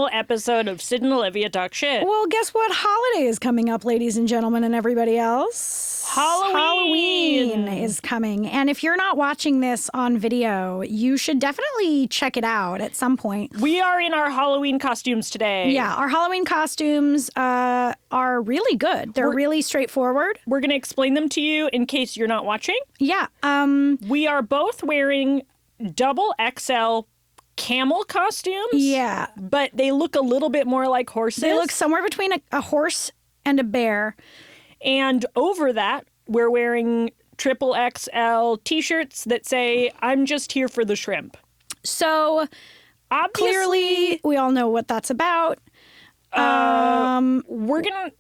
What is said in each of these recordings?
final episode of Syd and Olivia Talk Shit. Well, guess what holiday is coming up, ladies and gentlemen, and everybody else? Halloween is coming. And if you're not watching this on video, you should definitely check it out at some point. We are in our Halloween costumes today. Yeah, our Halloween costumes are really good. They're really straightforward. We're going to explain them to you in case you're not watching. Yeah. We are both wearing double XL camel costumes. Yeah. But they look a little bit more like horses. They look somewhere between a horse and a bear. And over that, we're wearing triple XL T-shirts that say, I'm just here for the shrimp. So obviously, clearly, we all know what that's about. We were gonna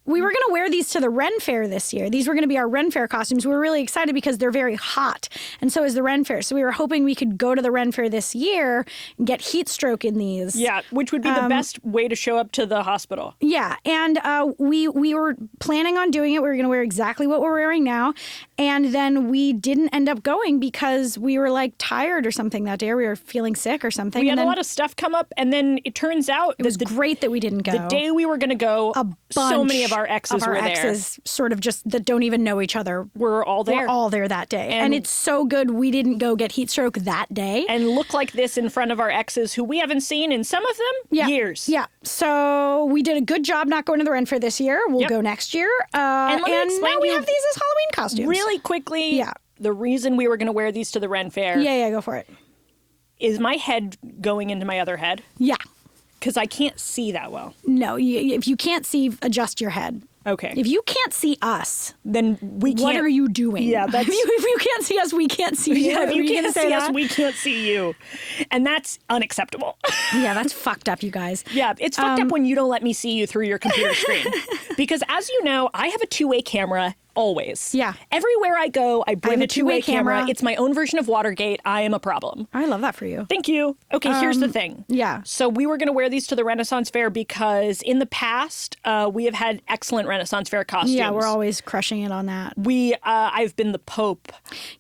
wear these to the Ren Fair this year. These were gonna be our Ren Fair costumes. We were really excited because they're very hot, and so is the Ren Fair. So we were hoping we could go to the Ren Fair this year and get heat stroke in these. Yeah, which would be the best way to show up to the hospital. Yeah, and we were planning on doing it. We were gonna wear exactly what we're wearing now, and then we didn't end up going because we were like tired or something that day. Or we were feeling sick or something. We had a lot of stuff come up, and then it turns out it was great that we didn't go. The day we were going to go, so many of our exes were there. Sort of just that don't even know each other. We're all there. We're all there that day. And it's so good we didn't go get heat stroke that day. And look like this in front of our exes who we haven't seen in some of them years. Yeah. So we did a good job not going to the Ren Fair this year. We'll go next year. And let me explain now we have these as Halloween costumes. Really quickly, the reason we were going to wear these to the Ren Fair. Yeah, go for it. Is my head going into my other head? Yeah. Because I can't see that well. No, if you can't see, adjust your head. Okay. If you can't see us, then we can't. What are you doing? Yeah, that's... if you can't see us, we can't see you. Yeah, if you can't see us, we can't see you. And that's unacceptable. Yeah, that's fucked up, you guys. Yeah, it's fucked up when you don't let me see you through your computer screen. Because as you know, I have a two-way camera always. Yeah. Everywhere I go, I bring a two-way camera. It's my own version of Watergate. I am a problem. I love that for you. Thank you. Okay, here's the thing. Yeah. So we were going to wear these to the Renaissance Fair because in the past, we have had excellent Renaissance Fair costumes. Yeah, we're always crushing it on that. I've been the Pope.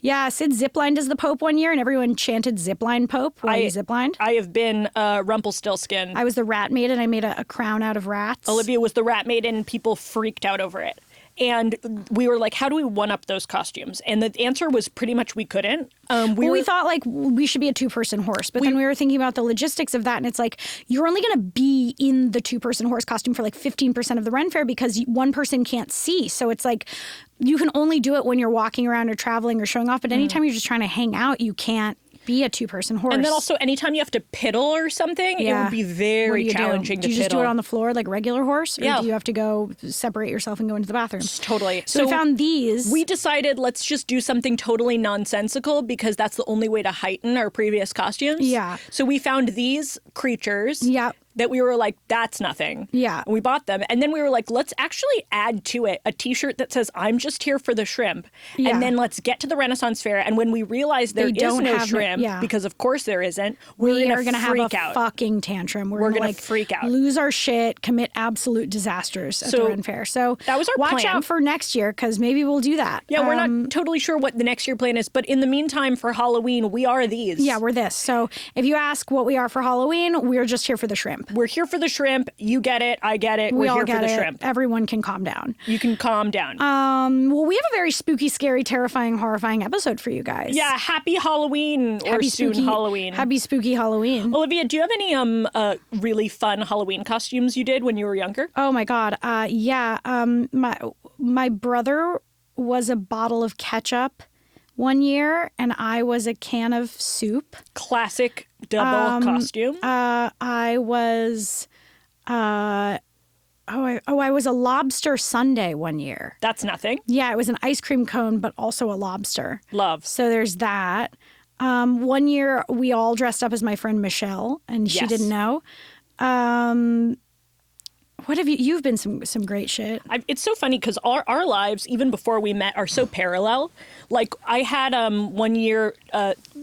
Yeah, Syd ziplined as the Pope one year, and everyone chanted zipline Pope while he ziplined. I have been Rumpelstiltskin. I was the Rat Maiden. I made a crown out of rats. Olivia was the Rat Maiden, and people freaked out over it. And we were like, how do we one-up those costumes? And the answer was pretty much we couldn't. We thought, like, we should be a two-person horse. But then we were thinking about the logistics of that. And it's like, you're only going to be in the two-person horse costume for like 15% of the Ren Fair because one person can't see. So it's like, you can only do it when you're walking around or traveling or showing off. But anytime you're just trying to hang out, you can't be a two-person horse. And then also, anytime you have to piddle or something, it would be very challenging to piddle. Do you just do it on the floor like regular horse? Or do you have to go separate yourself and go into the bathroom? Totally. So we found these. We decided let's just do something totally nonsensical because that's the only way to heighten our previous costumes. Yeah. So we found these creatures. Yeah. That we were like, that's nothing. Yeah. And we bought them. And then we were like, let's actually add to it a T-shirt that says, I'm just here for the shrimp. Yeah. And then let's get to the Renaissance Fair. And when we realize there is no shrimp, because of course there isn't, we are going to have a fucking tantrum. We're going to freak out. Lose our shit, commit absolute disasters at the Ren Fair. So that was our watch plan. out for next year because maybe we'll do that. Yeah, we're not totally sure what the next year plan is. But in the meantime, for Halloween, we are these. Yeah, we're this. So if you ask what we are for Halloween, we're just here for the shrimp. We're here for the shrimp. You get it. I get it. We're here for the shrimp. Everyone can calm down. You can calm down. Well, we have a very spooky, scary, terrifying, horrifying episode for you guys. Yeah. Happy Halloween or soon Halloween. Happy spooky Halloween. Olivia, do you have any really fun Halloween costumes you did when you were younger? Oh my God. Yeah. My brother was a bottle of ketchup one year, and I was a can of soup. Classic double costume. I was. I was a lobster sundae one year. That's nothing. Yeah, it was an ice cream cone, but also a lobster. Love. So there's that. One year we all dressed up as my friend Michelle, and she didn't know. What have you've been some great shit. It's so funny because our lives, even before we met, are so parallel. Like I had one year,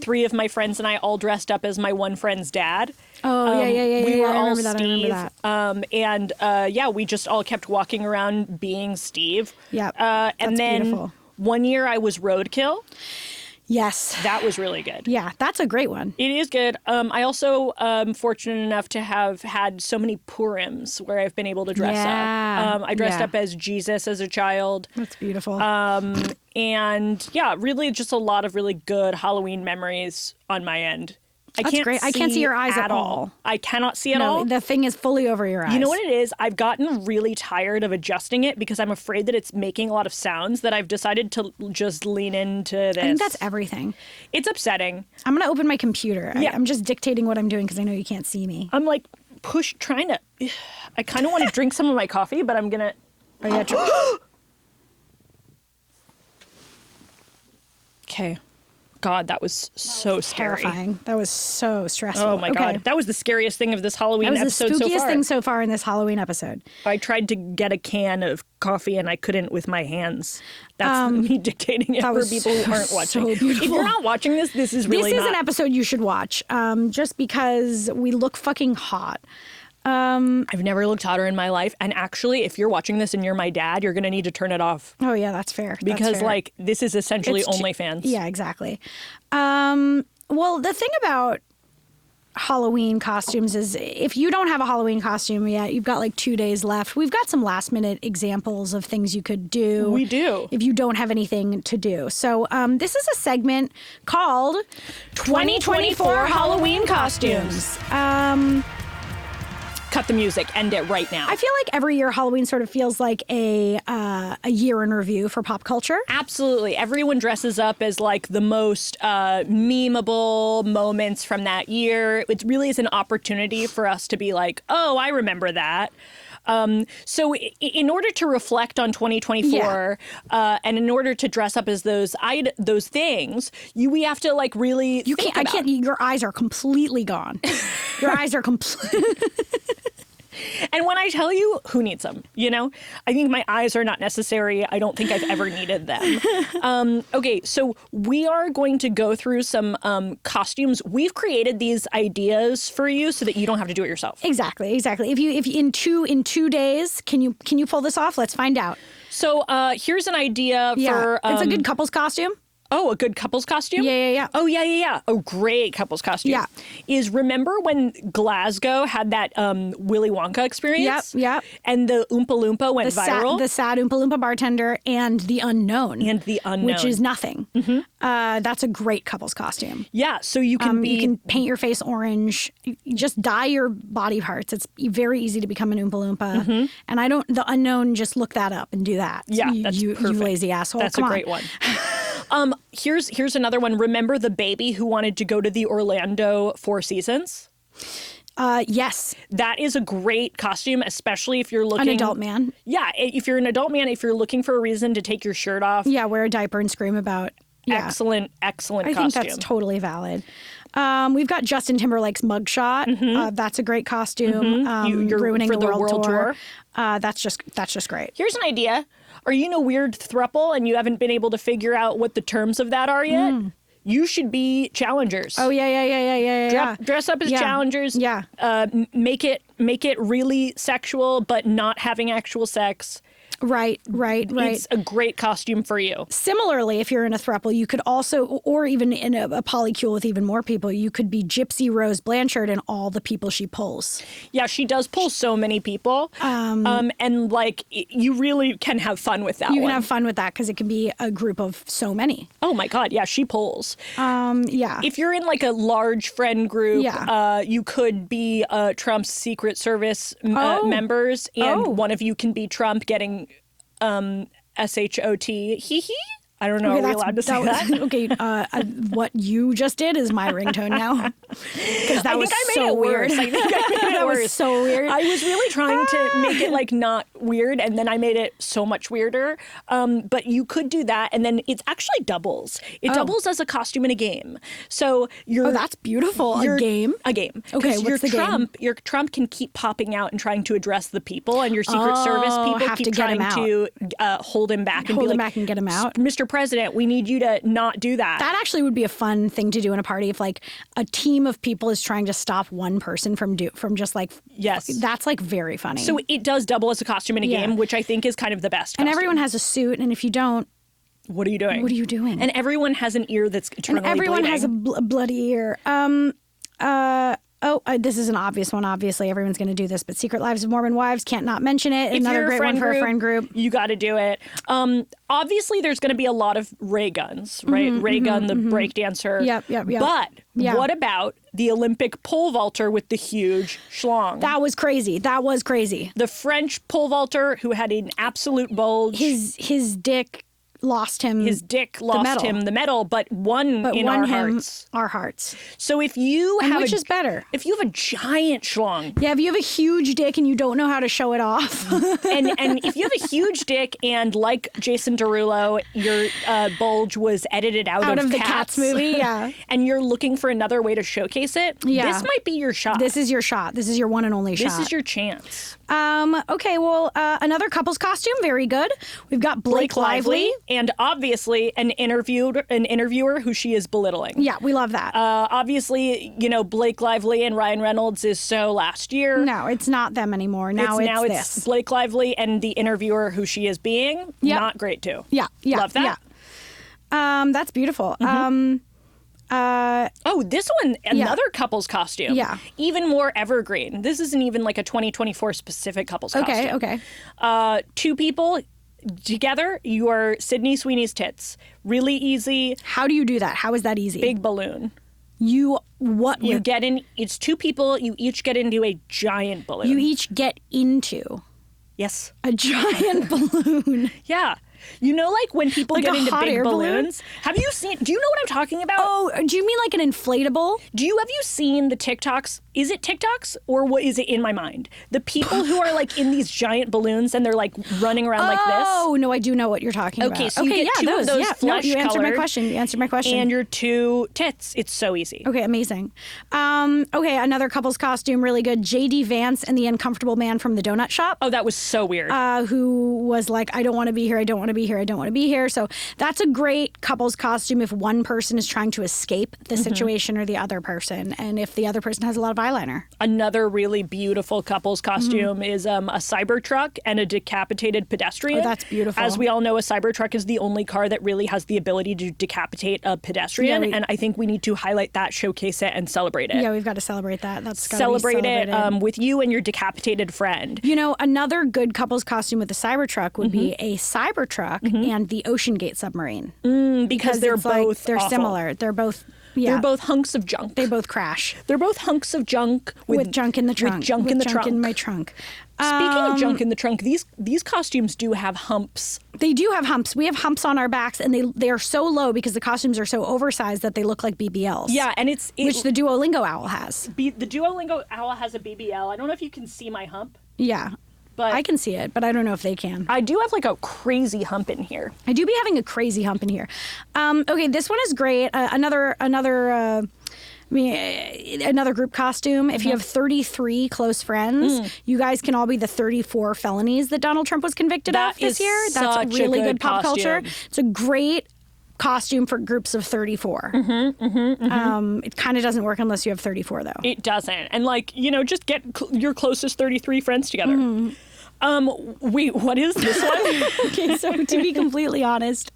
3 of my friends and I all dressed up as my one friend's dad. Oh, yeah. We were all Steve. I remember that. We just all kept walking around being Steve. Yeah. And then beautiful. one year I was Roadkill. Yes. That was really good. Yeah, that's a great one. It is good. I also am fortunate enough to have had so many Purims where I've been able to dress up. I dressed up as Jesus as a child. That's beautiful. And yeah, really just a lot of really good Halloween memories on my end. That's great. I can't see your eyes at all. I cannot see at all. The thing is fully over your eyes. You know what it is? I've gotten really tired of adjusting it because I'm afraid that it's making a lot of sounds that I've decided to just lean into this. I think that's everything. It's upsetting. I'm going to open my computer. Yeah. I'm just dictating what I'm doing because I know you can't see me. I'm like trying to, I kind of want to drink some of my coffee, but I'm going to. Oh, yeah. Okay. God, that was so scary. Terrifying. That was so stressful. Oh my God. That was the scariest thing of this Halloween episode so far. That was the spookiest thing so far in this Halloween episode. I tried to get a can of coffee and I couldn't with my hands. That's me dictating it for people who aren't watching. So beautiful. If you're not watching this is really This is an episode you should watch just because we look fucking hot. I've never looked hotter in my life. And actually, if you're watching this and you're my dad, you're going to need to turn it off. Oh, yeah, that's fair. Because, like, this is essentially OnlyFans. Yeah, exactly. Well, the thing about Halloween costumes is if you don't have a Halloween costume yet, you've got like 2 days left. We've got some last minute examples of things you could do. We do. If you don't have anything to do. So this is a segment called 2024 Halloween Costumes. Cut the music. End it right now. I feel like every year Halloween sort of feels like a year in review for pop culture. Absolutely. Everyone dresses up as like the most memeable moments from that year. It really is an opportunity for us to be like, oh, I remember that. So in order to reflect on 2024 and in order to dress up as those things, we have to like really I can't. Your eyes are completely gone. Your eyes are And when I tell you, who needs them? You know, I think my eyes are not necessary. I don't think I've ever needed them. Okay, so we are going to go through some costumes. We've created these ideas for you so that you don't have to do it yourself. Exactly. If in 2 days, can you pull this off? Let's find out. So here's an idea for. It's a good couple's costume. Oh, a good couple's costume? Yeah. Oh, yeah. A great couple's costume. Yeah. Remember when Glasgow had that Willy Wonka experience? Yep. And the Oompa Loompa went viral? The sad Oompa Loompa bartender and the unknown. Which is nothing. Mm-hmm. That's a great couple's costume. Yeah, so you can You can paint your face orange. You just dye your body parts. It's very easy to become an Oompa Loompa. Mm-hmm. And the unknown, just look that up and do that. Yeah, that's perfect. You lazy asshole. That's a great one. Here's another one. Remember the baby who wanted to go to the Orlando Four Seasons? Yes. That is a great costume, especially if you're looking... An adult man. Yeah, if you're an adult man, if you're looking for a reason to take your shirt off. Yeah, wear a diaper and scream about... Yeah. Excellent costume. I think that's totally valid. We've got Justin Timberlake's mugshot. Mm-hmm. That's a great costume. Mm-hmm. You're ruining the world tour. That's just great. Here's an idea. Are you in a weird throuple and you haven't been able to figure out what the terms of that are yet? You should be challengers. Oh yeah. Dress up as challengers. Yeah. Make it really sexual, but not having actual sex. Right. It's a great costume for you. Similarly, if you're in a throuple, you could also, or even in a polycule with even more people, you could be Gypsy Rose Blanchard and all the people she pulls. Yeah, she does pull so many people. And like, you really can have fun with that. You can have fun with that because it can be a group of so many. Oh my God, yeah, she pulls. Yeah. If you're in like a large friend group, you could be Trump's Secret Service members, and one of you can be Trump getting SHOT. Hee hee. I don't know. Okay, are we allowed to say that? Okay. What you just did is my ringtone now. Because that was so weird. I think I made it that worse. was so weird. I was really trying to make it like not weird, and then I made it so much weirder. But you could do that, and then it actually doubles. It doubles as a costume in a game. So you're. Oh, that's beautiful. A game. Okay. What's the game? Your Trump can keep popping out and trying to address the people, and your Secret Service people keep trying to hold him back and hold him back and get him out. Mr. President, we need you to not do that. That actually would be a fun thing to do in a party if like a team of people is trying to stop one person from just like that's like very funny. So it does double as a costume in a game, which I think is kind of the best costume. And everyone has a suit, and if you don't, What are you doing? What are you doing? And everyone has an ear that's eternally bleeding. And everyone has a bloody ear. This is an obvious one. Obviously, everyone's going to do this, but Secret Lives of Mormon Wives, can't not mention it. If Another great one for a friend group. You got to do it. Obviously, there's going to be a lot of ray guns, right? Ray Gun, the breakdancer. Yep. But what about the Olympic pole vaulter with the huge schlong? That was crazy. The French pole vaulter who had an absolute bulge. His dick lost him. His dick lost him the medal, but won our hearts. Our hearts. So if you which is better? If you have a giant schlong. Yeah, if you have a huge dick and you don't know how to show it off. and if you have a huge dick and like Jason Derulo, your bulge was edited out of the Cats movie, yeah. And you're looking for another way to showcase it, this might be your shot. This is your shot. This is your one and only shot. This is your chance. Okay, well, another couple's costume, very good. We've got Blake Lively. And obviously an interviewer who she is belittling. Yeah, we love that. Obviously, Blake Lively and Ryan Reynolds is so last year. No, it's not them anymore. Now it's Blake Lively and the interviewer who she is being. Yep. Not great too. Yeah. Love that. Yeah. That's beautiful. This one, another couple's costume. Yeah. Even more evergreen. This isn't even like a 2024 specific couple's costume. Okay. Two people together, you are Sydney Sweeney's tits. Really easy. How do you do that? How is that easy? Big balloon. You get in, it's two people, you each get into a giant balloon. You each get into? Yes. A giant balloon. Yeah. Like when people get into big balloons? Do you know what I'm talking about? Oh, do you mean like an inflatable? Have you seen the TikToks? Is it TikToks or what is it in my mind? The people who are like in these giant balloons and they're like running around like this. Oh, no, I do know what you're talking about. Okay, so you get two of those flesh you answered colored. You answered my question. And your two tits. It's so easy. Okay, amazing. Okay, another couple's costume, really good. J.D. Vance and the Uncomfortable Man from the Donut Shop. Oh, that was so weird. Who was like, I don't want to be here, I don't want to be here, I don't want to be here. So that's a great couple's costume if one person is trying to escape the situation or the other person, and if the other person has a lot of eyeliner. Another really beautiful couple's costume is a Cybertruck and a decapitated pedestrian. Oh, that's beautiful. As we all know, a Cybertruck is the only car that really has the ability to decapitate a pedestrian, and I think we need to highlight that, showcase it, and celebrate it. Yeah, we've got to celebrate that. That's gotta celebrate be celebrated. It with you and your decapitated friend. Another good couple's costume with a Cybertruck would be a Cybertruck and the Ocean Gate submarine. Because they're both they're awful. Similar. They're both They're both hunks of junk. They both crash. They're both hunks of junk with junk in the trunk. With junk in the trunk. In my trunk. Speaking of junk in the trunk, these costumes do have humps. They do have humps. We have humps on our backs, and they are so low because the costumes are so oversized that they look like BBLs. Yeah, and which the Duolingo owl has. The Duolingo owl has a BBL. I don't know if you can see my hump. Yeah. But I can see it, but I don't know if they can. I do have like a crazy hump in here. I do be having a crazy hump in here. Okay, this one is great. Another group costume. If you have 33 close friends, you guys can all be the 34 felonies that Donald Trump was convicted of this year. That's really good pop culture. It's a great costume for groups of 34. It kind of doesn't work unless you have 34, though. It doesn't. And just get your closest 33 friends together. Wait, what is this one? Okay, so to be completely honest,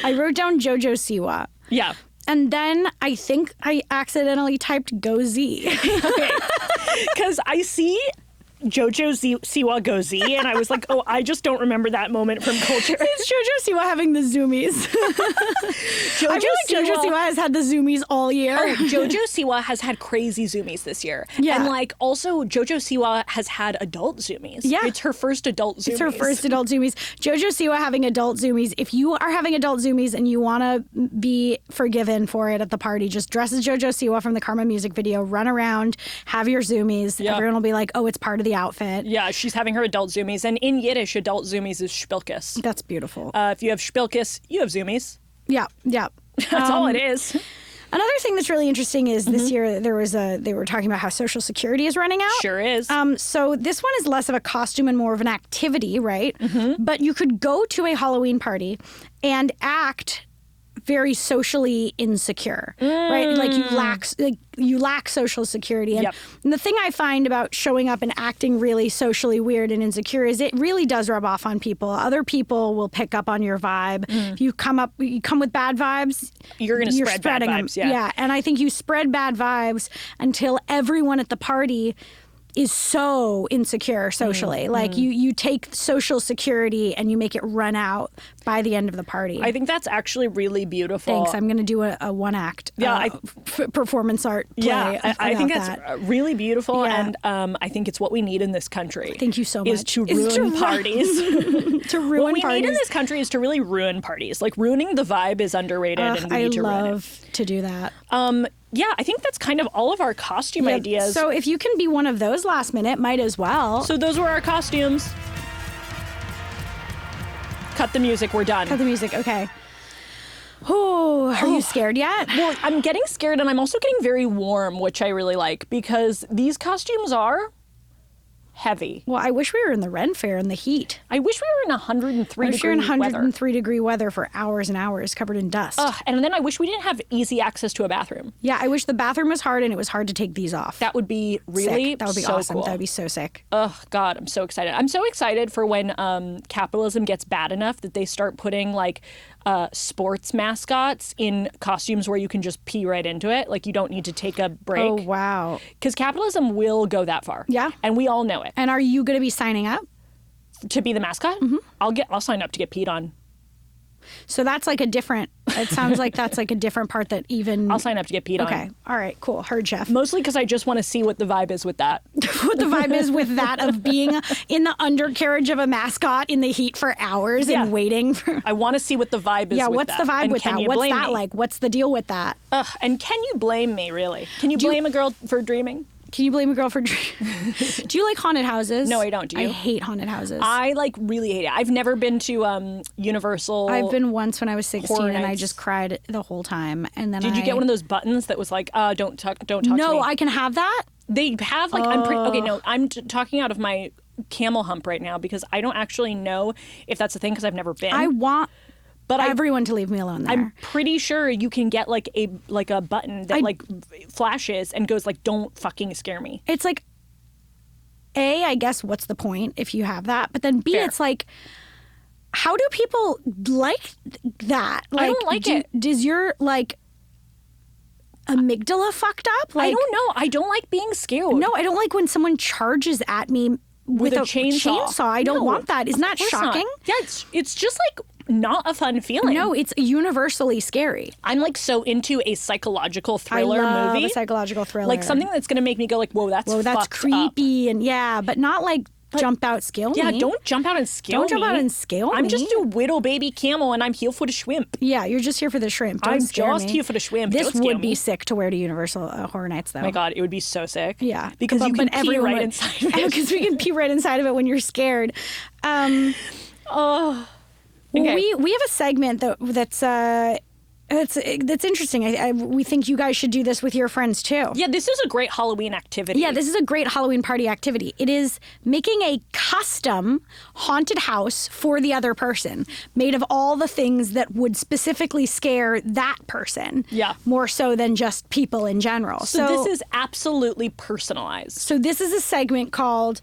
I wrote down JoJo Siwa. Yeah. And then I think I accidentally typed Go Z. Okay. Because I see JoJo Siwa Go Z, and I was like, oh, I just don't remember that moment from culture. It's JoJo Siwa having the zoomies. I feel like JoJo Siwa has had the zoomies all year. Oh, JoJo Siwa has had crazy zoomies this year. Yeah. And also JoJo Siwa has had adult zoomies. Yeah. It's her first adult zoomies. It's her first adult zoomies. JoJo Siwa having adult zoomies. If you are having adult zoomies and you want to be forgiven for it at the party, just dress as JoJo Siwa from the Karma music video, run around, have your zoomies. Yep. Everyone will be like, oh, it's part of the outfit. Yeah, she's having her adult zoomies. And in Yiddish, adult zoomies is spilkes. That's beautiful. If you have spilkes, you have zoomies. Yeah. That's all it is. Another thing that's really interesting is this year they were talking about how Social Security is running out. Sure is. So this one is less of a costume and more of an activity, right? But you could go to a Halloween party and act very socially insecure, right? Like you lack social security. And the thing I find about showing up and acting really socially weird and insecure is it really does rub off on people. Other people will pick up on your vibe. If you come with bad vibes, you're going to spread bad vibes. Yeah. And I think you spread bad vibes until everyone at the party is so insecure socially. Like you take social security and you make it run out by the end of the party. I think that's actually really beautiful. Thanks. I'm going to do a one act performance art play. Yeah, I think that's really beautiful. Yeah. And I think it's what we need in this country. Thank you so much. Is to ruin parties. To ruin what we parties. need in this country is to really ruin parties. Like ruining the vibe is underrated and we need to ruin it. I love to do that. Yeah, I think that's kind of all of our costume ideas. So if you can be one of those last minute, might as well. So those were our costumes. Cut the music. We're done. Cut the music. Okay. Oh, are you scared yet? Well, I'm getting scared and I'm also getting very warm, which I really like because these costumes are heavy. Well, I wish we were in the Ren Fair in the heat. I wish we were in 103 degree weather for hours and hours covered in dust. And then I wish we didn't have easy access to a bathroom. Yeah, I wish the bathroom was hard and it was hard to take these off. That would be really sick. That would be so awesome. Cool. That would be so sick. Oh, God, I'm so excited. I'm so excited for when capitalism gets bad enough that they start putting like sports mascots in costumes where you can just pee right into it. Like you don't need to take a break. Oh, wow. Because capitalism will go that far. Yeah. And we all know it. And are you going to be signing up? To be the mascot? Mm-hmm. I'll sign up to get peed on. So that's like it sounds like that's like a different part that even... I'll sign up to get peed on. Okay. All right, cool. Heard, Jeff. Mostly because I just want to see what the vibe is with that. What the vibe is with that of being in the undercarriage of a mascot in the heat for hours and waiting for... I want to see what the vibe is with that. Yeah, what's the vibe with that? What's that like? What's the deal with that? And can you blame me, really? Can you blame a girl for dreaming? Can you blame a girl for dreaming? Do you like haunted houses? No, I don't. Do you? I hate haunted houses. I really hate it. I've never been to Universal. I've been once when I was 16 Horror and I Nights. just cried the whole time. And then Did you get one of those buttons that was like, don't talk to me? No, I can have that? They have like, I'm talking out of my camel hump right now because I don't actually know if that's a thing because I've never been. I want... But everyone to leave me alone there. I'm pretty sure you can get like a button that like flashes and goes like, don't fucking scare me. It's like, A, I guess what's the point if you have that? But then B, Fair. It's like, how do people like that? Like, I don't like it. Does your like amygdala fucked up? Like, I don't know. I don't like being scared. No, I don't like when someone charges at me with a chainsaw. I don't want that. Isn't that shocking? Not. Yeah, it's just like not a fun feeling. No, it's universally scary. I'm like so into a psychological thriller I love movie. A psychological thriller. Like something that's going to make me go like, whoa, that's creepy up. And but not like jump out, scale me. Yeah, don't jump out and scale me. Don't jump out and scale me. I'm just a little baby camel and I'm here for the shrimp. Yeah, you're just here for the shrimp. Don't I'm scare just me. here for the shrimp. This would be sick to wear to Universal Horror Nights, though. Oh my God, it would be so sick. Yeah. Because you can pee right inside of it. Because we can pee right inside of it when you're scared. Okay. Well, we have a segment that's interesting. We think you guys should do this with your friends too. Yeah, this is a great Halloween activity. Yeah, this is a great Halloween party activity. It is making a custom haunted house for the other person, made of all the things that would specifically scare that person. Yeah. More so than just people in general. So this is absolutely personalized. So this is a segment called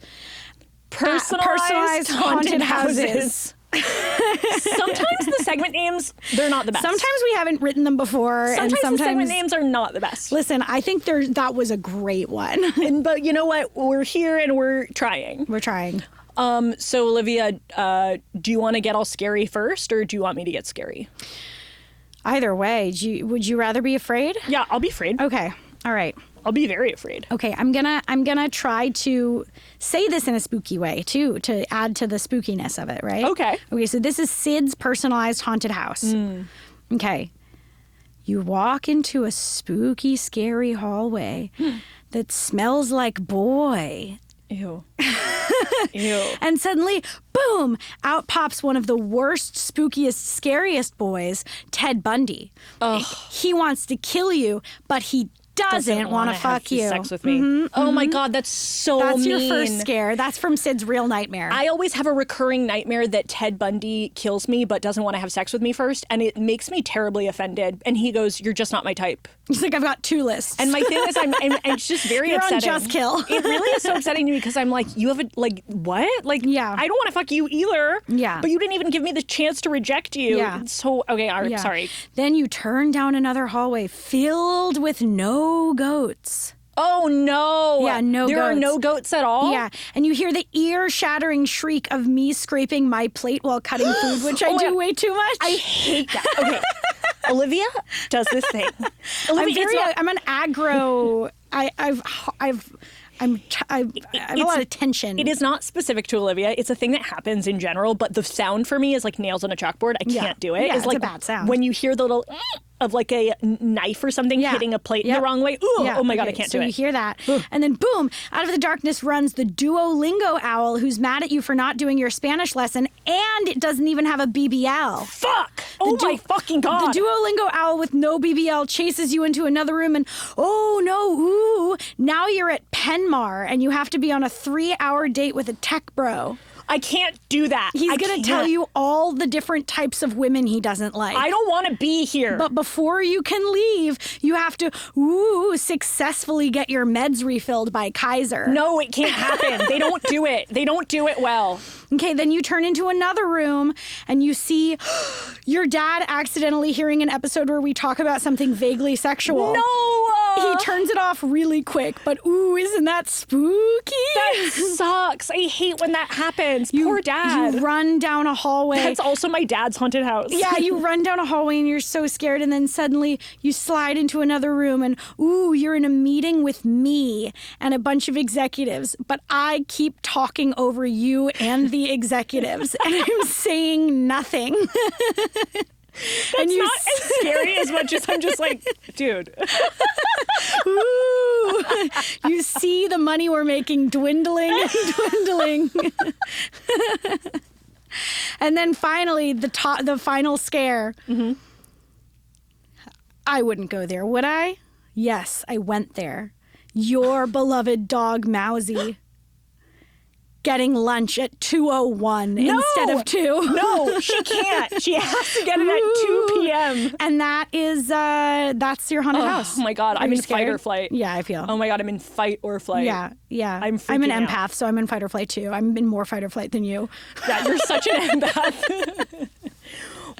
Personalized Haunted Houses. Sometimes the segment names, they're not the best. Sometimes we haven't written them before. Sometimes the segment names are not the best. Listen, I think that was a great one. But you know what? We're here and we're trying. We're trying. So Olivia, do you want to get all scary first or do you want me to get scary? Either way. Would you rather be afraid? Yeah, I'll be afraid. Okay. All right. I'll be very afraid. Okay, I'm gonna try to say this in a spooky way too, to add to the spookiness of it, right? Okay. Okay, so this is Syd's personalized haunted house. Okay. You walk into a spooky, scary hallway that smells like boy. Ew. Ew. And suddenly, boom, out pops one of the worst, spookiest, scariest boys, Ted Bundy. Ugh. He wants to kill you, but he doesn't want to fuck you. Sex with me. Oh my God, that's so That's mean. your first scare. That's from Syd's real nightmare. I always have a recurring nightmare that Ted Bundy kills me but doesn't want to have sex with me first, and it makes me terribly offended. And he goes, "You're just not my type." He's like, "I've got 2 lists." And my thing is, it's just very You're upsetting. on Just Kill. It really is so upsetting to me because I'm like, you have what? Like, yeah. I don't want to fuck you either. Yeah. But you didn't even give me the chance to reject you. Yeah. So, okay, I'm sorry. Then you turn down another hallway filled with no goats. Oh, no. Yeah, no there goats. There are no goats at all? Yeah, and you hear the ear-shattering shriek of me scraping my plate while cutting food, which I do way too much. I hate that. Okay. Olivia does this thing. Olivia, I'm an aggro. I have a lot of tension. It is not specific to Olivia. It's a thing that happens in general, but the sound for me is like nails on a chalkboard. I can't do it. Yeah, it's like a bad sound. When you hear the little of like a knife or something hitting a plate the wrong way. Ooh, oh my God, I can't do it. So you hear that. And then boom, out of the darkness runs the Duolingo owl who's mad at you for not doing your Spanish lesson, and it doesn't even have a BBL. Fuck! Oh my fucking God. The Duolingo owl with no BBL chases you into another room and, oh no, ooh, now you're at Penmar and you have to be on a 3-hour date with a tech bro. I can't do that. He's going to tell you all the different types of women he doesn't like. I don't want to be here. But before you can leave, you have to, successfully get your meds refilled by Kaiser. No, it can't happen. They don't do it. They don't do it well. Okay, then you turn into another room and you see your dad accidentally hearing an episode where we talk about something vaguely sexual. No! He turns it off really quick, but isn't that spooky? That sucks. I hate when that happens. Poor dad. You run down a hallway. That's also my dad's haunted house. Yeah, you run down a hallway and you're so scared, and then suddenly you slide into another room and you're in a meeting with me and a bunch of executives, but I keep talking over you and the executives and I'm saying nothing. That's not as scary as much as I'm just like, dude. You see the money we're making dwindling and dwindling. And then finally, the final scare. Mm-hmm. I wouldn't go there, would I? Yes, I went there. Your beloved dog, Mousy. Getting lunch at 2:01 instead of 2. No, she can't. She has to get it at 2 p.m. And that's your haunted house. Oh my God, I'm in fight or flight. Yeah, I feel. Oh my God, I'm in fight or flight. Yeah. I'm an out. empath, so I'm in fight or flight too. I'm in more fight or flight than you. Yeah, you're such an empath.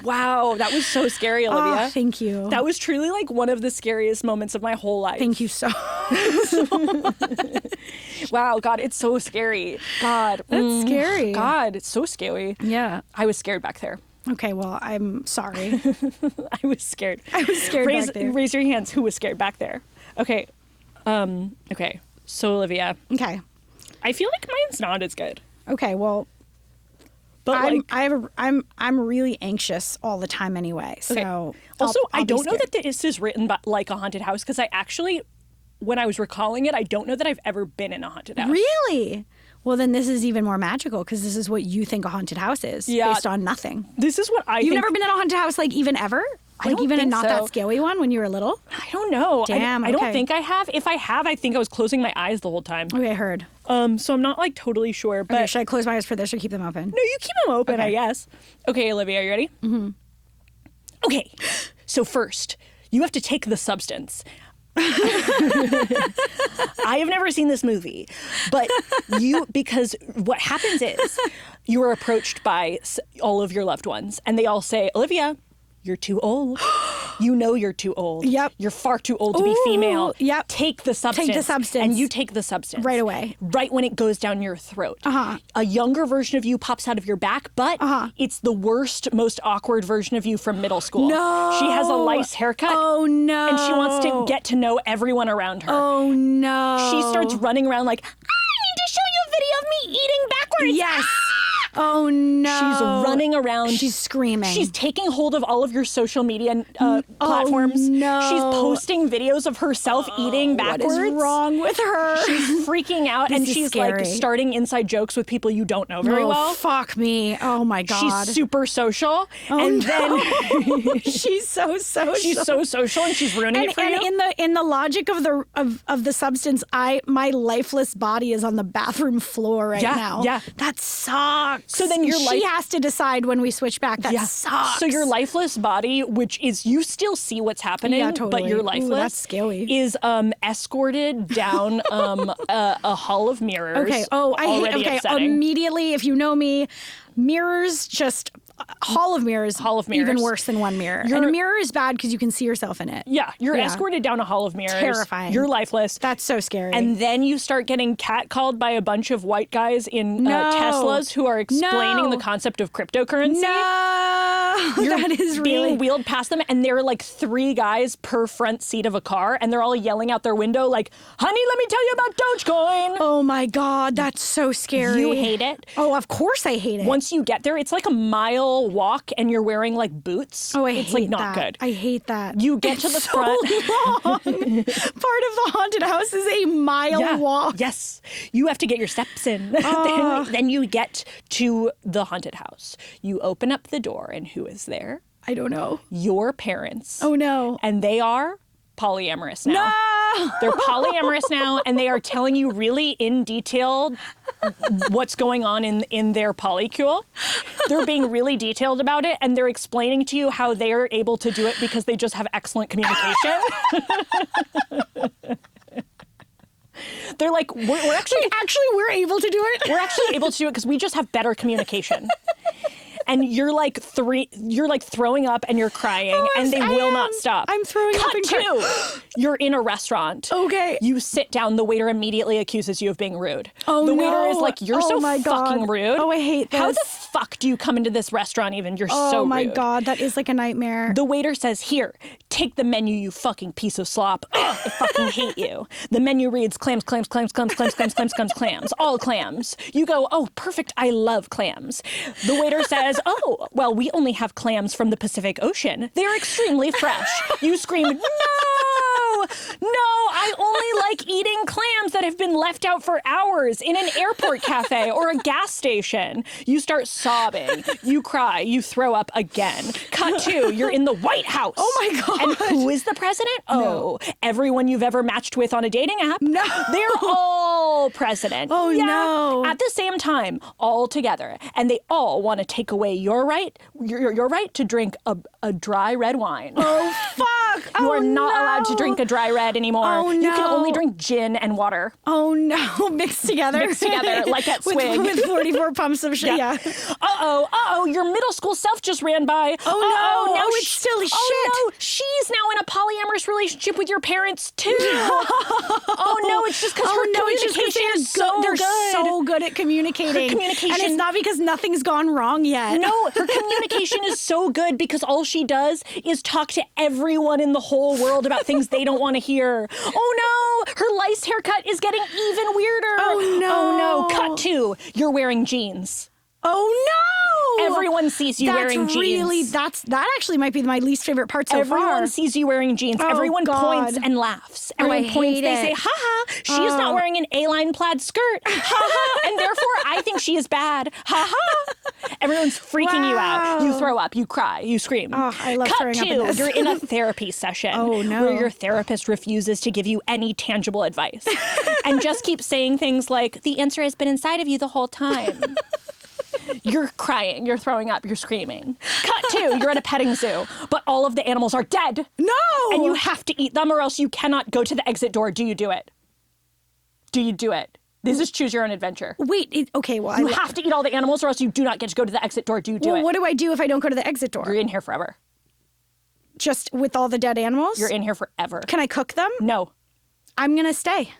Wow, that was so scary, Olivia. Oh, thank you. That was truly like one of the scariest moments of my whole life. Thank you so Wow, God, it's so scary. God. That's scary. God, it's so scary. Yeah. I was scared back there. Okay, well, I'm sorry. I was scared. I was scared back there. Raise your hands. Who was scared back there? Okay. Okay. So, Olivia. Okay. I feel like mine's not as good. Okay, well, but I'm really anxious all the time anyway. So okay. Also, I don't know that this is written like a haunted house because I actually, when I was recalling it, I don't know that I've ever been in a haunted house. Really? Well, then this is even more magical because this is what you think a haunted house is based on nothing. This is what You've never been in a haunted house, like even ever? Like even a not that scary one when you were little? I don't know. Damn, I don't think I have. If I have, I think I was closing my eyes the whole time. Okay, I heard. So I'm not like totally sure. But okay, should I close my eyes for this or keep them open? No, you keep them open, I guess. Okay, Olivia, are you ready? Mm-hmm. Okay, so first, you have to take the substance. I have never seen this movie, but because what happens is you are approached by all of your loved ones and they all say, Olivia, you're too old. You know you're too old. Yep. You're far too old to be female. Yep. Take the substance. Take the substance. And you take the substance. Right away. Right when it goes down your throat. Uh-huh. A younger version of you pops out of your back, but it's the worst, most awkward version of you from middle school. No. She has a lice haircut. Oh, no. And she wants to get to know everyone around her. Oh, no. She starts running around like, I need to show you a video of me eating backwards. Yes. Oh, no. She's running around. She's screaming. She's taking hold of all of your social media platforms. No. She's posting videos of herself eating backwards. What is wrong with her? She's freaking out, and she's scary. like starting inside jokes with people you don't know very well. Fuck me. Oh my God. She's super social. Then she's so social. She's so social, and she's ruining it for you. And in the logic of the substance, my lifeless body is on the bathroom floor right now. Yeah. That sucks. So then she has to decide when we switch back. That sucks. So your lifeless body, which is you still see what's happening, but you're lifeless. Ooh, that's scary. Is escorted down a hall of mirrors. Okay. Oh, I hate. Okay. Upsetting. Immediately, if you know me, mirrors just. Hall of mirrors. Even worse than one mirror. And a mirror is bad because you can see yourself in it. Yeah, you're escorted down a hall of mirrors. Terrifying. You're lifeless. That's so scary. And then you start getting catcalled by a bunch of white guys in Teslas who are explaining the concept of cryptocurrency. That is being wheeled past them, and there are like 3 guys per front seat of a car, and they're all yelling out their window like, "Honey, let me tell you about Dogecoin." Oh my God, that's so scary. You hate it? Oh, of course I hate it. Once you get there, it's like a mile walk, and you're wearing like boots. Oh, it's like not good. I hate that. You get to the front. Long. Part of the haunted house is a mile walk. Yes, you have to get your steps in. Then you get to the haunted house. You open up the door, and who is there? I don't know. Your parents. Oh no. And they are polyamorous now. No! They're polyamorous now, and they are telling you really in detail what's going on in their polycule. They're being really detailed about it, and they're explaining to you how they are able to do it because they just have excellent communication. They're like, we're actually we're able to do it. We're actually able to do it because we just have better communication. And you're like throwing up and you're crying, and they will not stop. I'm throwing up and crying. Cut 2. You're in a restaurant. Okay. You sit down. The waiter immediately accuses you of being rude. Oh, the no. waiter is like, "You're so fucking rude. Oh, I hate this. How the fuck do you come into this restaurant even? You're so rude." Oh my God, that is like a nightmare. The waiter says, "Here, take the menu, you fucking piece of slop. Ugh, I fucking hate you." The menu reads clams, clams, clams, clams, clams, clams, clams, clams, clams, all clams. You go, "Oh, perfect. I love clams." The waiter says, "Oh, well, we only have clams from the Pacific Ocean. They're extremely fresh." You scream, "No, I only like eating clams that have been left out for hours in an airport cafe or a gas station." You start sobbing. You cry. You throw up again. Cut 2. You're in the White House. Oh my God. And who is the president? No. Everyone you've ever matched with on a dating app. No. They're all president. Oh, no. At the same time, all together. And they all want to take away your right to drink a dry red wine. Oh, fuck. You are not allowed to drink a dry red anymore. Oh, no. You can only drink gin and water. Oh, no. Mixed together, like at Swig. with 44 pumps of shit. Yeah. Uh-oh, your middle school self just ran by. Oh, no. Now it's still shit. Oh, no, she's now in a polyamorous relationship with your parents, too. Oh, no, it's just because her communication is so good. They're so good at communicating. Her communication. And it's not because nothing's gone wrong yet. No, her communication is so good because all she does is talk to everyone in the whole world about things they don't want to hear. Oh, no, her lice haircut is getting even weirder. Oh, no. Oh, no. Cut 2. You're wearing jeans. Oh, no! Everyone sees you wearing jeans. That actually might be my least favorite part so far. Everyone sees you wearing jeans. Oh, Everyone God. points and laughs. Oh, Everyone I points. hate They it. say, "Ha ha, she's not wearing an A-line plaid skirt. Ha ha, and therefore I think she is bad. Ha ha." Everyone's freaking you out. You throw up. You cry. You scream. Oh, I love Cut throwing up in 2. this. You're in a therapy session. Oh, no. Where your therapist refuses to give you any tangible advice and just keeps saying things like, "The answer has been inside of you the whole time." You're crying, you're throwing up, you're screaming. Cut 2, you're at a petting zoo, but all of the animals are dead. No! And you have to eat them or else you cannot go to the exit door. Do you do it? Do you do it? This is choose your own adventure. Wait, okay, well... You have to eat all the animals or else you do not get to go to the exit door. Do you do it? What do I do if I don't go to the exit door? You're in here forever. Just with all the dead animals? You're in here forever. Can I cook them? No. I'm going to stay.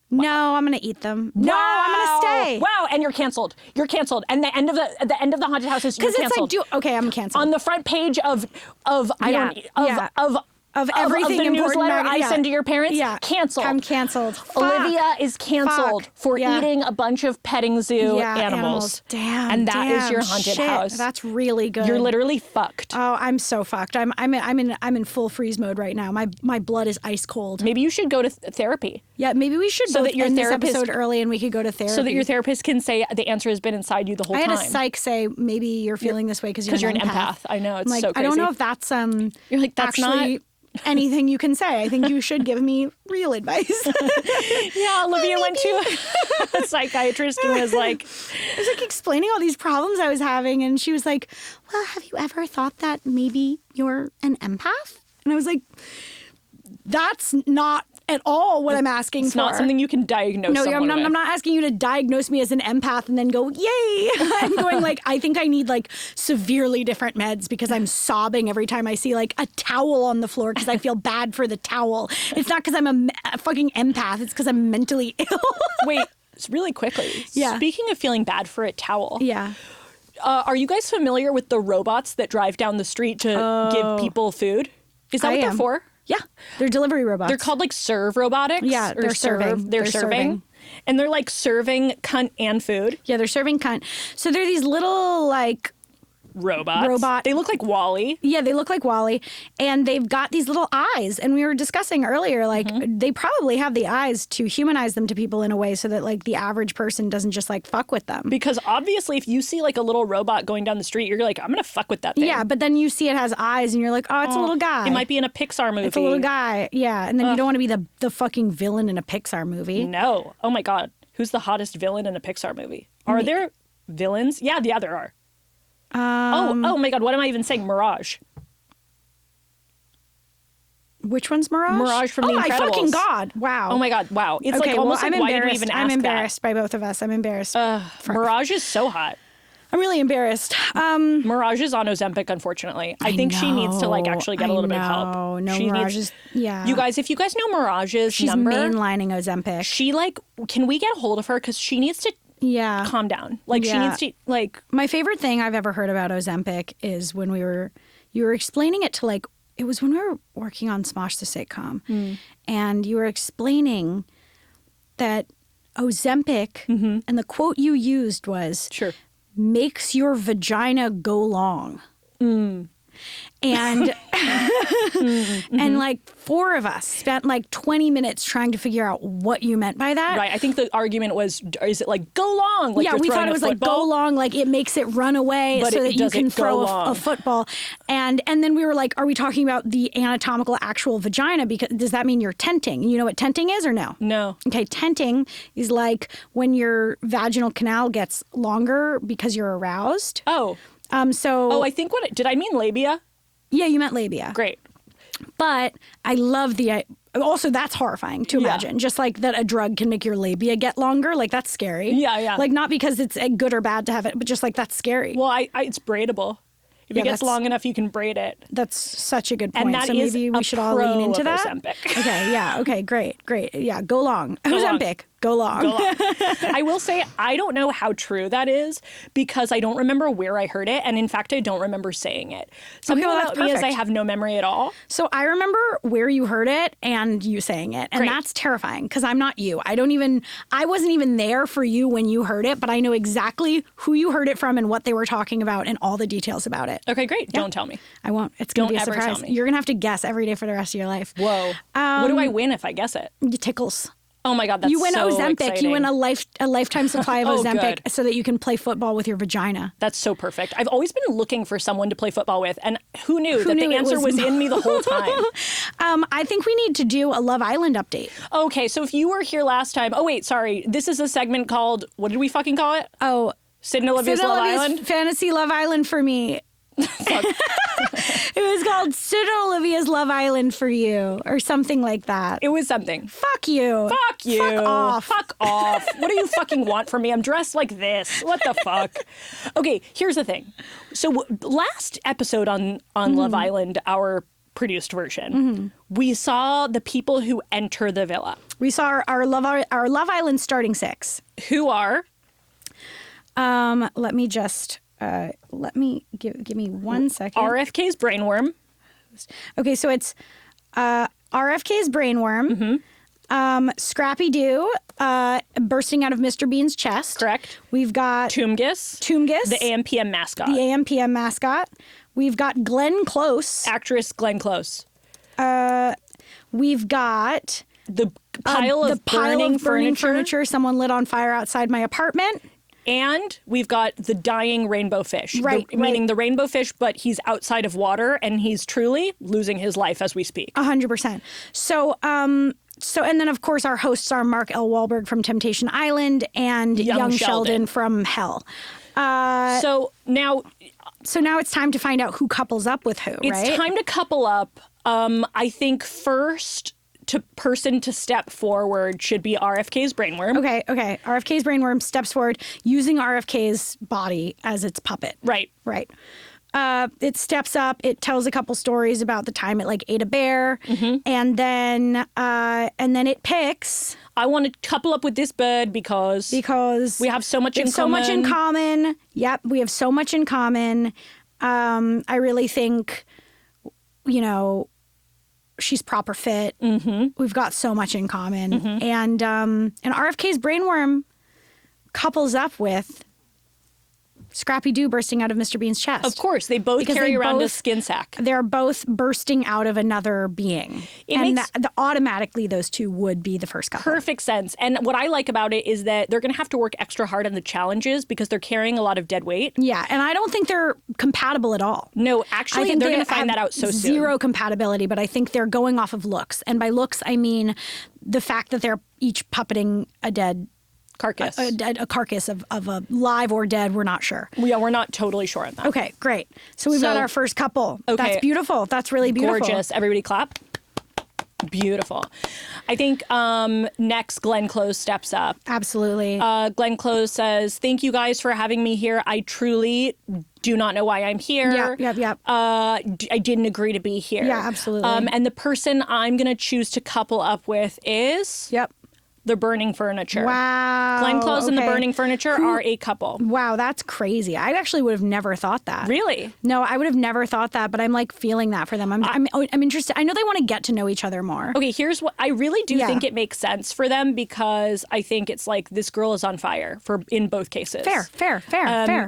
Wow. No, I'm going to eat them. No, wow. I'm going to stay. Wow, and you're canceled. You're canceled. And the end of the haunted house is you're canceled. Because it's like, okay, I'm canceled. On the front page of of everything of the important. Newsletter I send to your parents? Yeah. Canceled. I'm canceled. Olivia is canceled for eating a bunch of petting zoo animals. Damn. And that is your haunted house. That's really good. You're literally fucked. Oh, I'm so fucked. I'm in full freeze mode right now. My blood is ice cold. Maybe you should go to therapy. Yeah, maybe we should both end this episode early and we could go to therapy. So that your therapist can say the answer has been inside you the whole time. I had a psych say maybe you're feeling this way because you're an empath. I know, it's like, so crazy. I don't know if that's you're like, that's actually not anything you can say. I think you should give me real advice. Yeah, Olivia went to a psychiatrist and was like... I was like explaining all these problems I was having, and she was like, well, have you ever thought that maybe you're an empath? And I was like, that's not at all what I'm asking for. It's not something you can diagnose someone with. I'm not asking you to diagnose me as an empath and then go, yay. I'm going like, I think I need like severely different meds because I'm sobbing every time I see like a towel on the floor because I feel bad for the towel. It's not because I'm a fucking empath. It's because I'm mentally ill. Wait, really quickly. Yeah. Speaking of feeling bad for a towel. Yeah. Are you guys familiar with the robots that drive down the street to give people food? Is that what they're for? Yeah, they're delivery robots. They're called like serve robotics. Yeah, they're serving. They're serving. And they're like serving cunt and food. Yeah, they're serving cunt. So they're these little like robots. They look like Wall-E. Yeah, they look like Wall-E. And they've got these little eyes. And we were discussing earlier, like, they probably have the eyes to humanize them to people in a way so that, like, the average person doesn't just, like, fuck with them. Because obviously, if you see, like, a little robot going down the street, you're like, I'm going to fuck with that thing. Yeah, but then you see it has eyes, and you're like, oh, it's a little guy. It might be in a Pixar movie. It's a little guy. Yeah, and then you don't want to be the fucking villain in a Pixar movie. No. Oh, my God. Who's the hottest villain in a Pixar movie? Are there villains? Yeah, there are. Oh my God, what am I even saying? Mirage. Which one's Mirage? Mirage from The Incredibles. Oh my fucking God. Wow. Oh my God, wow. It's okay, like almost like, why did we even ask that? I'm embarrassed by both of us. I'm embarrassed. Mirage is so hot. I'm really embarrassed. Mirage is on Ozempic, unfortunately. I think she needs to like actually get a little bit of help. No, Mirage is, yeah. You guys, if you guys know Mirage's number. She's mainlining Ozempic. She like, can we get a hold of her? Because she needs to calm down. Like she needs to like. My favorite thing I've ever heard about Ozempic is when you were explaining it to like, it was when we were working on Smosh the sitcom, and you were explaining that Ozempic, and the quote you used was, makes your vagina go long. And and like four of us spent like 20 minutes trying to figure out what you meant by that. Right. I think the argument was, is it like go long? Like we thought it was like go long, like it makes it run away so that you can throw a football. And then we were like, are we talking about the anatomical actual vagina? Because does that mean you're tenting? You know what tenting is or no? No. Okay, tenting is like when your vaginal canal gets longer because you're aroused. Oh. I think did I mean labia? Yeah, you meant labia. Great. But I love also that's horrifying to imagine. Just like that a drug can make your labia get longer. Like that's scary. Yeah. Like not because it's good or bad to have it, but just like that's scary. Well, it's braidable. If it gets long enough, you can braid it. That's such a good point. And that so maybe we should all lean into that. Ozempic. Okay, yeah. Okay, great. Yeah, go long. Ozempic. Go long. I will say I don't know how true that is because I don't remember where I heard it. And in fact, I don't remember saying it. Something about me is I have no memory at all. So I remember where you heard it and you saying it. And that's terrifying because I'm not you. I wasn't even there for you when you heard it, but I know exactly who you heard it from and what they were talking about and all the details about it. Okay, great. Yeah. Don't tell me. I won't. It's going to be a surprise. You're going to have to guess every day for the rest of your life. Whoa. What do I win if I guess it? Tickles. Oh my God, that's so exciting. You win Ozempic. You win a lifetime supply of Ozempic so that you can play football with your vagina. That's so perfect. I've always been looking for someone to play football with, and who knew that the answer was in me the whole time? I think we need to do a Love Island update. Okay, so if you were here last time, this is a segment called, what did we fucking call it? Oh, Syd Olivia's Love Island? Fantasy Love Island for me. It was called Syd Olivia's Love Island for you or something like that. It was something. Fuck you. Fuck you. Fuck off. Fuck off. What do you fucking want from me? I'm dressed like this. What the fuck? Okay, here's the thing. So last episode on Love Island, our produced version, we saw the people who enter the villa. We saw our Love Island starting six. Who are? Let me just... give me 1 second. RFK's brainworm. Okay, so it's RFK's brainworm. Scrappy Doo bursting out of Mr. Bean's chest. Correct. We've got Toomgus. The AMPM mascot. The AMPM mascot. We've got Glenn Close. Actress Glenn Close. We've got the pile of burning furniture someone lit on fire outside my apartment. And we've got the dying rainbow fish. Right. Meaning the rainbow fish, but he's outside of water and he's truly losing his life as we speak. 100%. So, and then, of course, our hosts are Mark L. Wahlberg from Temptation Island and Young Sheldon from Hell. So now it's time to find out who couples up with who, right? It's time to couple up. I think first person to step forward should be RFK's brainworm. Okay. RFK's brainworm steps forward using RFK's body as its puppet. Right. It steps up. It tells a couple stories about the time it ate a bear, and then it picks. I want to couple up with this bird because we have so much in common. So much in common. Yep, we have so much in common. I really think, she's proper fit. We've got so much in common, and RFK's brainworm couples up with Scrappy Doo bursting out of Mr. Bean's chest. Of course, they both carry around a skin sack. They're both bursting out of another being. Automatically, those two would be the first couple. Perfect sense. And what I like about it is that they're going to have to work extra hard on the challenges because they're carrying a lot of dead weight. Yeah, and I don't think they're compatible at all. No, actually, they're going to find that out so soon. Zero compatibility, but I think they're going off of looks. And by looks, I mean the fact that they're each puppeting a dead carcass. A carcass of a live or dead, we're not sure. Yeah, we're not totally sure on that. Okay, great. So we've got our first couple. Okay. That's beautiful. That's really beautiful. Gorgeous. Everybody clap. Beautiful. I think next Glenn Close steps up. Absolutely. Glenn Close says, "Thank you guys for having me here. I truly do not know why I'm here. Yep. I didn't agree to be here. Yeah, absolutely. And the person I'm going to choose to couple up with is... Yep. The Burning Furniture. Wow. Glenn Close and the Burning Furniture are a couple. Wow, that's crazy. I actually would have never thought that. Really? No, I would have never thought that, but I'm feeling that for them. I'm interested. I know they want to get to know each other more. Okay, here's what I really do think it makes sense for them because I think it's this girl is on fire in both cases. Fair.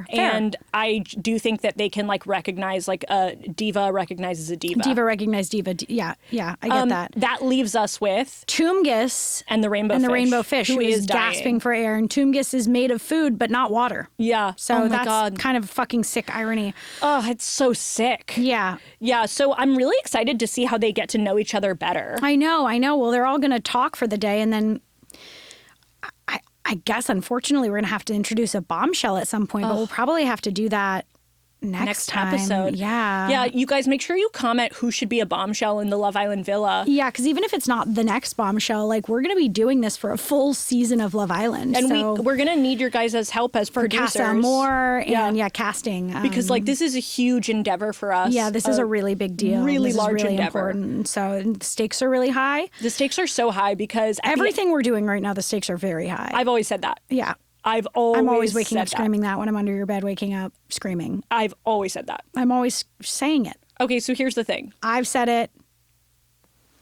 And I do think that they can recognize a diva recognizes a diva. Diva recognizes diva. Yeah, I get that. That leaves us with Toomgus and the rainbow fish, who is gasping for air. And Toomgus is made of food, but not water. Yeah. So that's kind of fucking sick irony. Oh, it's so sick. Yeah. Yeah. So I'm really excited to see how they get to know each other better. I know. Well, they're all going to talk for the day. And then I guess, unfortunately, we're going to have to introduce a bombshell at some point. But we'll probably have to do that next time. Episode. Yeah, you guys make sure you comment who should be a bombshell in the Love Island villa. Yeah, because even if it's not the next bombshell, we're going to be doing this for a full season of Love Island. And we're going to need your guys' help as producers. Casa Moore and casting. Because this is a huge endeavor for us. Yeah, this is a really big deal. Really large really endeavor. Important. So the stakes are really high. The stakes are so high because everything we're doing right now, the stakes are very high. I've always said that. Yeah. I'm always waking up screaming that when I'm under your bed, waking up screaming. I've always said that. I'm always saying it. Okay, so here's the thing. I've said it.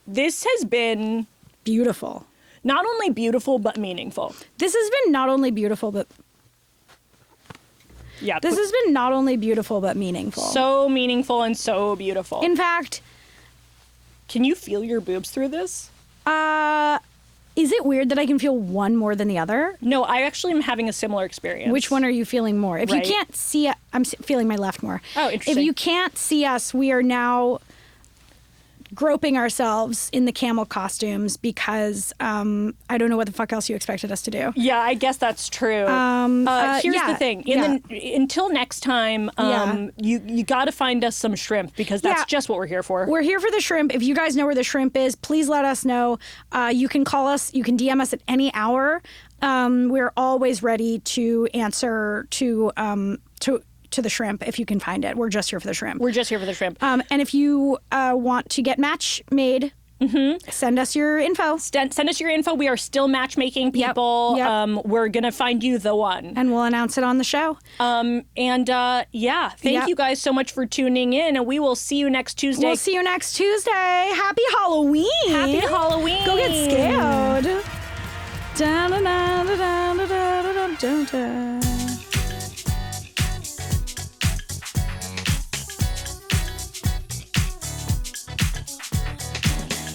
This has been beautiful. Not only beautiful, but meaningful. This has been not only beautiful, but... Yeah. This has been not only beautiful, but meaningful. So meaningful and so beautiful. In fact... Can you feel your boobs through this? Is it weird that I can feel one more than the other? No, I actually am having a similar experience. Which one are you feeling more? If you can't see... I'm feeling my left more. Oh, interesting. If you can't see us, we are now groping ourselves in the camel costumes because I don't know what the fuck else you expected us to do. Yeah, I guess that's true. Here's the thing. Until next time, you got to find us some shrimp because that's just what we're here for. We're here for the shrimp. If you guys know where the shrimp is, please let us know. You can call us. You can DM us at any hour. We're always ready to answer to the shrimp if you can find it. We're just here for the shrimp. We're just here for the shrimp. And if you want to get match made Send us your info. Send us your info. We are still matchmaking people. Yep. We're going to find you the one. And we'll announce it on the show. Thank you guys so much for tuning in. And we will see you next Tuesday. We'll see you next Tuesday. Happy Halloween. Happy Halloween. Go get scared. Da, da, da, da, da, da, da, da, da.